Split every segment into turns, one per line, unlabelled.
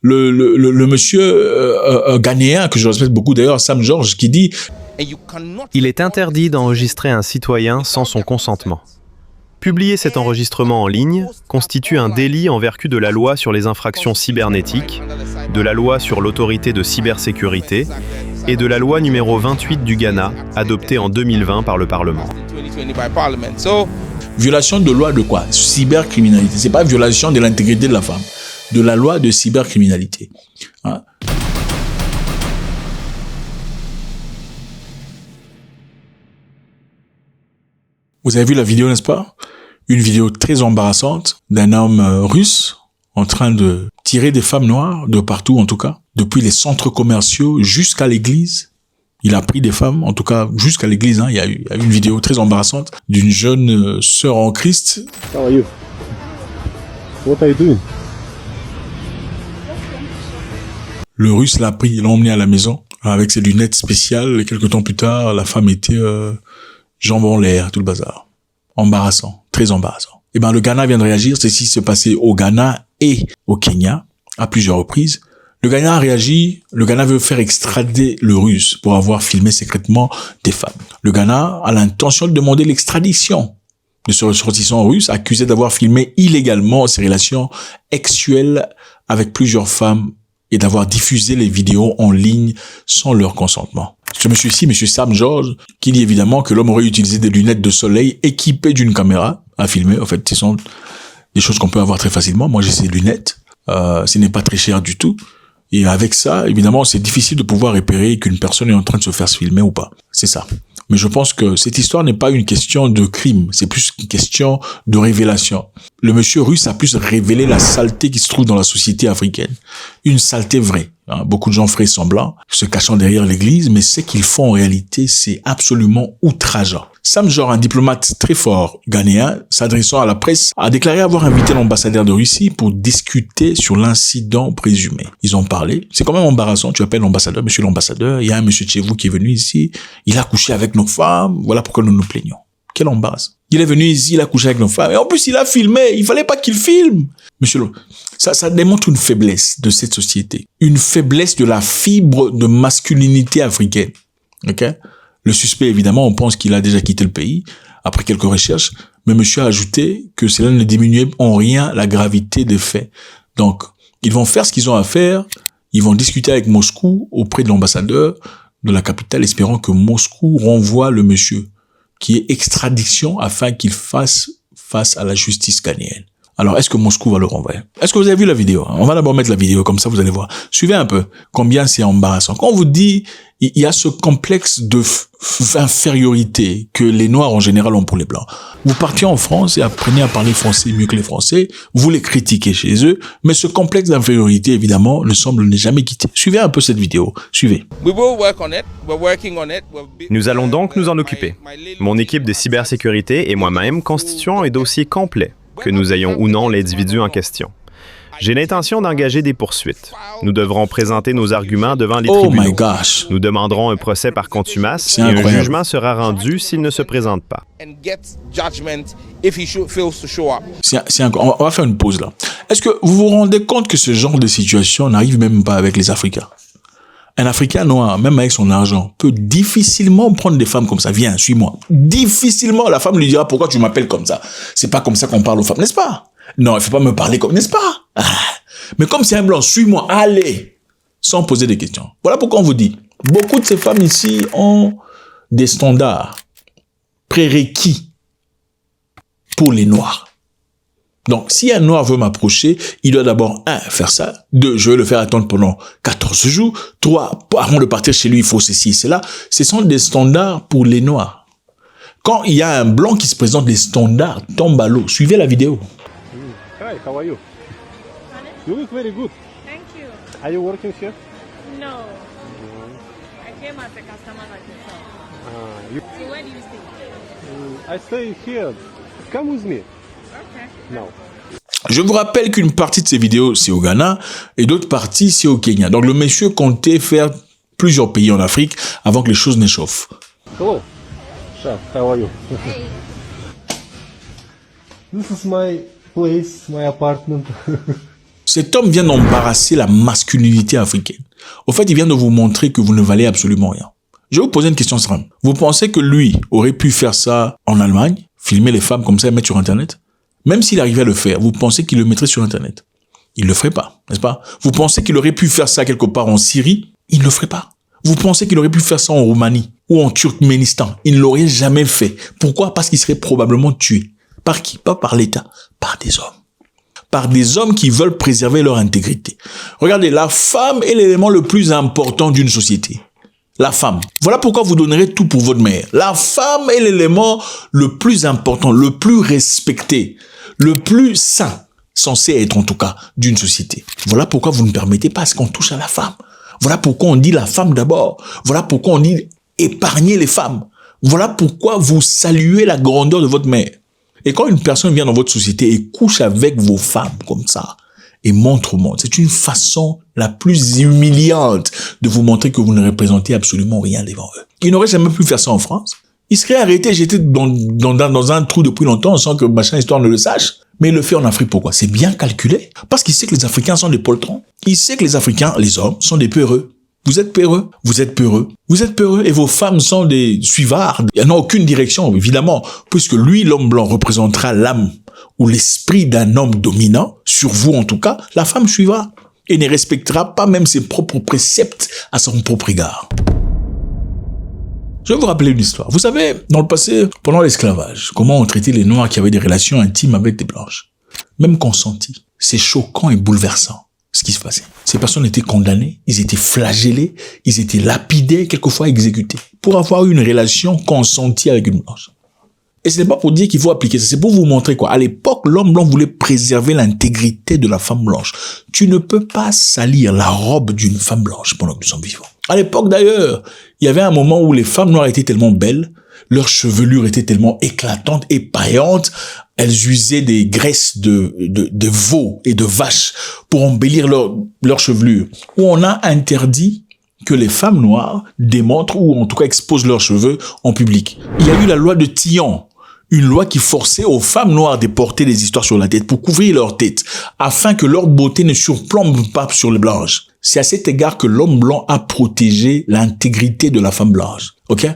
le monsieur ghanéen, que je respecte beaucoup d'ailleurs, Sam George, qui dit
« Il est interdit d'enregistrer un citoyen sans son consentement. Publier cet enregistrement en ligne constitue un délit en vertu de la loi sur les infractions cybernétiques, de la loi sur l'autorité de cybersécurité et de la loi numéro 28 du Ghana, adoptée en 2020 par le Parlement. »
Violation de loi de quoi? Cybercriminalité. C'est pas violation de l'intégrité de la femme. De la loi de cybercriminalité. Hein? Vous avez vu la vidéo, n'est-ce pas? Une vidéo très embarrassante d'un homme russe en train de tirer des femmes noires de partout, en tout cas, depuis les centres commerciaux jusqu'à l'église. Il a pris des femmes, en tout cas jusqu'à l'église. Hein. Il y a eu une vidéo très embarrassante d'une jeune sœur en Christ.
How are you? What are you doing?
Le russe l'a pris, il l'a emmené à la maison avec ses lunettes spéciales. Et quelques temps plus tard, la femme était jambes en l'air, tout le bazar. Embarrassant, très embarrassant. Et ben le Ghana vient de réagir. C'est ce qui s'est passé au Ghana et au Kenya à plusieurs reprises. Le Ghana a réagi. Le Ghana veut faire extrader le russe pour avoir filmé secrètement des femmes. Le Ghana a l'intention de demander l'extradition de ce ressortissant russe accusé d'avoir filmé illégalement ses relations sexuelles avec plusieurs femmes et d'avoir diffusé les vidéos en ligne sans leur consentement. Ce monsieur-ci, monsieur Sam George, qui dit évidemment que l'homme aurait utilisé des lunettes de soleil équipées d'une caméra à filmer. En fait, ce sont des choses qu'on peut avoir très facilement. Moi, j'ai ces lunettes. Ce n'est pas très cher du tout. Et avec ça, évidemment, c'est difficile de pouvoir repérer qu'une personne est en train de se faire filmer ou pas. C'est ça. Mais je pense que cette histoire n'est pas une question de crime, c'est plus une question de révélation. Le monsieur russe a plus révélé la saleté qui se trouve dans la société africaine. Une saleté vraie. Hein. Beaucoup de gens feraient semblant, se cachant derrière l'église, mais ce qu'ils font en réalité, c'est absolument outrageant. Sam George, un diplomate très fort ghanéen, s'adressant à la presse, a déclaré avoir invité l'ambassadeur de Russie pour discuter sur l'incident présumé. Ils ont parlé. C'est quand même embarrassant. Tu appelles l'ambassadeur, monsieur l'ambassadeur, il y a un monsieur de chez vous qui est venu ici, il a couché avec nos femmes, voilà pourquoi nous nous plaignons. Quel embarras. Il est venu ici, il a couché avec nos femmes, et en plus il a filmé, il fallait pas qu'il filme. Monsieur, ça démontre une faiblesse de cette société. Une faiblesse de la fibre de masculinité africaine. Ok? Le suspect, évidemment, on pense qu'il a déjà quitté le pays, après quelques recherches, mais monsieur a ajouté que cela ne diminuait en rien la gravité des faits. Donc, ils vont faire ce qu'ils ont à faire, ils vont discuter avec Moscou auprès de l'ambassadeur de la capitale, espérant que Moscou renvoie le monsieur, qui est extradition afin qu'il fasse face à la justice ghanéenne. Alors, est-ce que Moscou va le renvoyer? Est-ce que vous avez vu la vidéo? On va d'abord mettre la vidéo, comme ça vous allez voir. Suivez un peu combien c'est embarrassant. Quand on vous dit, il y a ce complexe de infériorité que les Noirs en général ont pour les Blancs. Vous partez en France et apprenez à parler français mieux que les Français, vous les critiquez chez eux, mais ce complexe d'infériorité, évidemment, ne semble ne jamais quitter. Suivez un peu cette vidéo. Suivez.
Nous allons donc nous en occuper. Mon équipe de cybersécurité et moi-même constituons un dossier complet, que nous ayons ou non l'individu en question. J'ai l'intention d'engager des poursuites. Nous devrons présenter nos arguments devant les tribunaux.
Oh my gosh!
Nous demanderons un procès par contumace et
incroyable.
un jugement sera rendu s'il ne se présente pas.
On va faire une pause là. Est-ce que vous vous rendez compte que ce genre de situation n'arrive même pas avec les Africains? Un Africain noir, même avec son argent, peut difficilement prendre des femmes comme ça. Viens, suis-moi. Difficilement, la femme lui dira pourquoi tu m'appelles comme ça. C'est pas comme ça qu'on parle aux femmes, n'est-ce pas? Non, il faut pas me parler comme, n'est-ce pas? Ah. Mais comme c'est un blanc, suis-moi, allez, sans poser des questions. Voilà pourquoi on vous dit, beaucoup de ces femmes ici ont des standards prérequis pour les noirs. Donc, si un noir veut m'approcher, il doit d'abord, 1, faire ça. 2, je vais le faire attendre pendant 14 jours. 3, avant de partir chez lui, il faut ceci et cela. Ce sont des standards pour les noirs. Quand il y a un blanc qui se présente, les standards tombent à l'eau. Suivez la vidéo.
Hi, how are you? You look very good.
Thank you.
Are you working here?
No. I came as a customer like yourself.
You,
So where do you stay?
I stay here. Come with me.
Okay.
No.
Je vous rappelle qu'une partie de ces vidéos, c'est au Ghana, et d'autres parties, c'est au Kenya. Donc, le monsieur comptait faire plusieurs pays en Afrique avant que les choses n'échauffent.
Hello. Chef, how are you?
Hey.
This is my place, my apartment.
Cet homme vient d'embarrasser la masculinité africaine. Au fait, il vient de vous montrer que vous ne valez absolument rien. Je vais vous poser une question simple. Vous pensez que lui aurait pu faire ça en Allemagne, filmer les femmes comme ça et mettre sur Internet? Même s'il arrivait à le faire, vous pensez qu'il le mettrait sur Internet? Il le ferait pas, n'est-ce pas? Vous pensez qu'il aurait pu faire ça quelque part en Syrie? Il ne le ferait pas. Vous pensez qu'il aurait pu faire ça en Roumanie ou en Turkménistan? Il ne l'aurait jamais fait. Pourquoi? Parce qu'il serait probablement tué. Par qui? Pas par l'État, par des hommes. Par des hommes qui veulent préserver leur intégrité. Regardez, la femme est l'élément le plus important d'une société. La femme. Voilà pourquoi vous donnerez tout pour votre mère. La femme est l'élément le plus important, le plus respecté, le plus sain, censé être en tout cas, d'une société. Voilà pourquoi vous ne permettez pas à ce qu'on touche à la femme. Voilà pourquoi on dit la femme d'abord. Voilà pourquoi on dit épargner les femmes. Voilà pourquoi vous saluez la grandeur de votre mère. Et quand une personne vient dans votre société et couche avec vos femmes comme ça, et montre au monde, c'est une façon la plus humiliante de vous montrer que vous ne représentez absolument rien devant eux. Il n'aurait jamais pu faire ça en France. Il serait arrêté, jeté dans un trou depuis longtemps sans que machin histoire ne le sache. Mais il le fait en Afrique, pourquoi? C'est bien calculé. Parce qu'il sait que les Africains sont des poltrons. Il sait que les Africains, les hommes, sont des peureux. Vous êtes peureux, vous êtes peureux, vous êtes peureux et vos femmes sont des suivards. Elles n'ont aucune direction, évidemment, puisque lui, l'homme blanc, représentera l'âme ou l'esprit d'un homme dominant, sur vous en tout cas, la femme suivra et ne respectera pas même ses propres préceptes à son propre égard. Je vais vous rappeler une histoire. Vous savez, dans le passé, pendant l'esclavage, comment on traitait les Noirs qui avaient des relations intimes avec des Blanches, même consenties. C'est choquant et bouleversant ce qui se passait. Ces personnes étaient condamnées, ils étaient flagellés, ils étaient lapidés, quelquefois exécutés, pour avoir eu une relation consentie avec une Blanche. Et ce n'est pas pour dire qu'il faut appliquer ça, c'est pour vous montrer quoi. À l'époque, l'homme blanc voulait préserver l'intégrité de la femme blanche. Tu ne peux pas salir la robe d'une femme blanche pendant que nous sommes vivants. À l'époque d'ailleurs, il y avait un moment où les femmes noires étaient tellement belles, leur chevelure était tellement éclatante et paillante, elles usaient des graisses de veau et de vache pour embellir leur chevelure. Où on a interdit que les femmes noires démontrent ou en tout cas exposent leurs cheveux en public. Il y a eu la loi de Tillon, une loi qui forçait aux femmes noires de porter des histoires sur la tête pour couvrir leur tête, afin que leur beauté ne surplombe pas sur les blanches. C'est à cet égard que l'homme blanc a protégé l'intégrité de la femme blanche. Ok?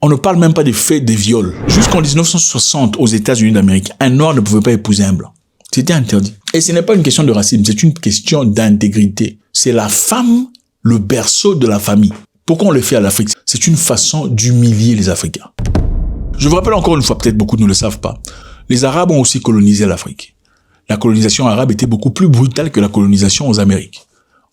On ne parle même pas des faits des viols. Jusqu'en 1960, aux États-Unis d'Amérique, un noir ne pouvait pas épouser un blanc. C'était interdit. Et ce n'est pas une question de racisme, c'est une question d'intégrité. C'est la femme, le berceau de la famille. Pourquoi on le fait à l'Afrique? C'est une façon d'humilier les Africains. Je vous rappelle encore une fois, peut-être beaucoup ne le savent pas, les Arabes ont aussi colonisé l'Afrique. La colonisation arabe était beaucoup plus brutale que la colonisation aux Amériques.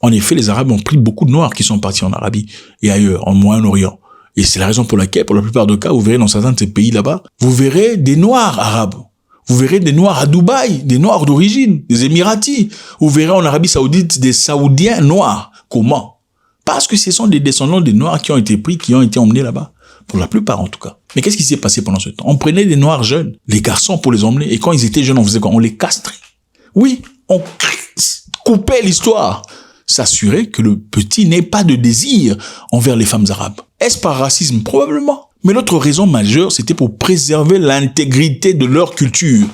En effet, les Arabes ont pris beaucoup de Noirs qui sont partis en Arabie et ailleurs, en Moyen-Orient. Et c'est la raison pour laquelle, pour la plupart des cas, vous verrez dans certains de ces pays là-bas, vous verrez des Noirs arabes. Vous verrez des Noirs à Dubaï, des Noirs d'origine, des Émiratis. Vous verrez en Arabie Saoudite des Saoudiens noirs. Comment? Parce que ce sont des descendants des Noirs qui ont été pris, qui ont été emmenés là-bas. Pour la plupart, en tout cas. Mais qu'est-ce qui s'est passé pendant ce temps? On prenait des Noirs jeunes, les garçons pour les emmener. Et quand ils étaient jeunes, on faisait quoi? On les castrait. Oui, on coupait l'histoire. S'assurer que le petit n'ait pas de désir envers les femmes arabes. Est-ce par racisme? Probablement. Mais l'autre raison majeure, c'était pour préserver l'intégrité de leur culture,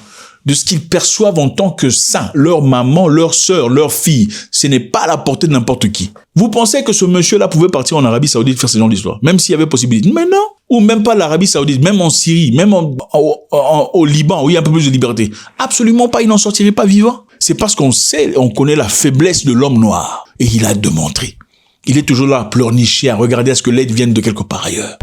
de ce qu'ils perçoivent en tant que saint, leur maman, leur sœur, leur fille. Ce n'est pas à la portée de n'importe qui. Vous pensez que ce monsieur-là pouvait partir en Arabie Saoudite faire ce genre d'histoire, même s'il y avait possibilité? Mais non. Ou même pas l'Arabie Saoudite, même en Syrie, même au Liban, où il y a un peu plus de liberté. Absolument pas, il n'en sortirait pas vivant. C'est parce qu'on sait, on connaît la faiblesse de l'homme noir. Et il a démontré. Il est toujours là à pleurnicher, à regarder à ce que l'aide vienne de quelque part ailleurs.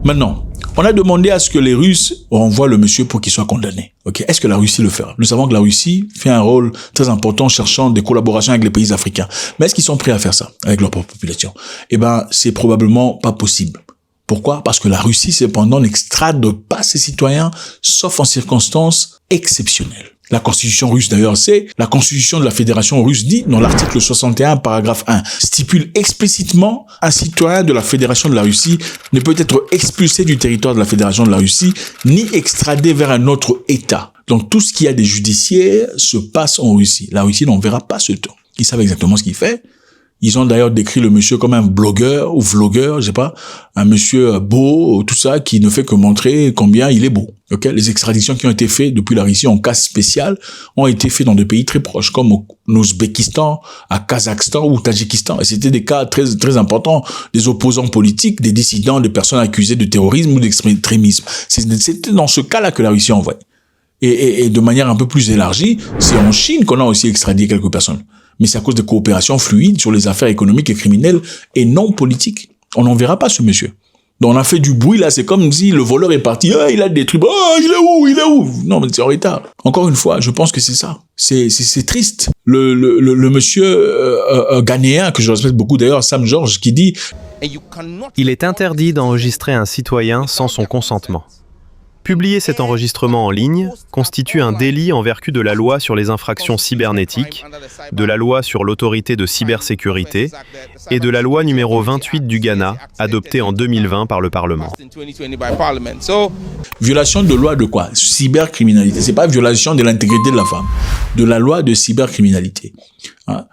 Maintenant, on a demandé à ce que les Russes renvoient le monsieur pour qu'il soit condamné. Ok, est-ce que la Russie le fera? Nous savons que la Russie fait un rôle très important cherchant des collaborations avec les pays africains. Mais est-ce qu'ils sont prêts à faire ça avec leur propre population? Eh ben, c'est probablement pas possible. Pourquoi? Parce que la Russie, cependant, n'extrade pas ses citoyens, sauf en circonstances exceptionnelles. La constitution russe, d'ailleurs, c'est la constitution de la Fédération russe dit, dans l'article 61, paragraphe 1, stipule explicitement un citoyen de la Fédération de la Russie ne peut être expulsé du territoire de la Fédération de la Russie, ni extradé vers un autre État. Donc, tout ce qui a des judiciaires se passe en Russie. La Russie n'en verra pas ce temps. Ils savent exactement ce qu'il fait. Ils ont d'ailleurs décrit le monsieur comme un blogueur ou vlogueur, je sais pas, un monsieur beau, tout ça, qui ne fait que montrer combien il est beau. Ok, les extraditions qui ont été faites depuis la Russie en cas spécial ont été faites dans des pays très proches, comme en Ouzbékistan, à Kazakhstan ou Tadjikistan. Et c'était des cas très, très importants, des opposants politiques, des dissidents, des personnes accusées de terrorisme ou d'extrémisme. C'était dans ce cas-là que la Russie a envoyé. Et de manière un peu plus élargie, c'est en Chine qu'on a aussi extradé quelques personnes. Mais c'est à cause de coopérations fluides sur les affaires économiques et criminelles et non politiques. On n'en verra pas ce monsieur. Donc on a fait du bruit là, c'est comme si le voleur est parti, ah, il a détruit, ah, il est où? Non, mais c'est en retard. Encore une fois, je pense que c'est ça. C'est triste. Le monsieur ghanéen, que je respecte beaucoup d'ailleurs, Sam George, qui dit
« Il est interdit d'enregistrer un citoyen sans son consentement. Publier cet enregistrement en ligne constitue un délit en vertu de la loi sur les infractions cybernétiques, de la loi sur l'autorité de cybersécurité et de la loi numéro 28 du Ghana, adoptée en 2020 par le Parlement. »
Violation de loi de quoi? Cybercriminalité. C'est pas violation de l'intégrité de la femme. De la loi de cybercriminalité. Hein?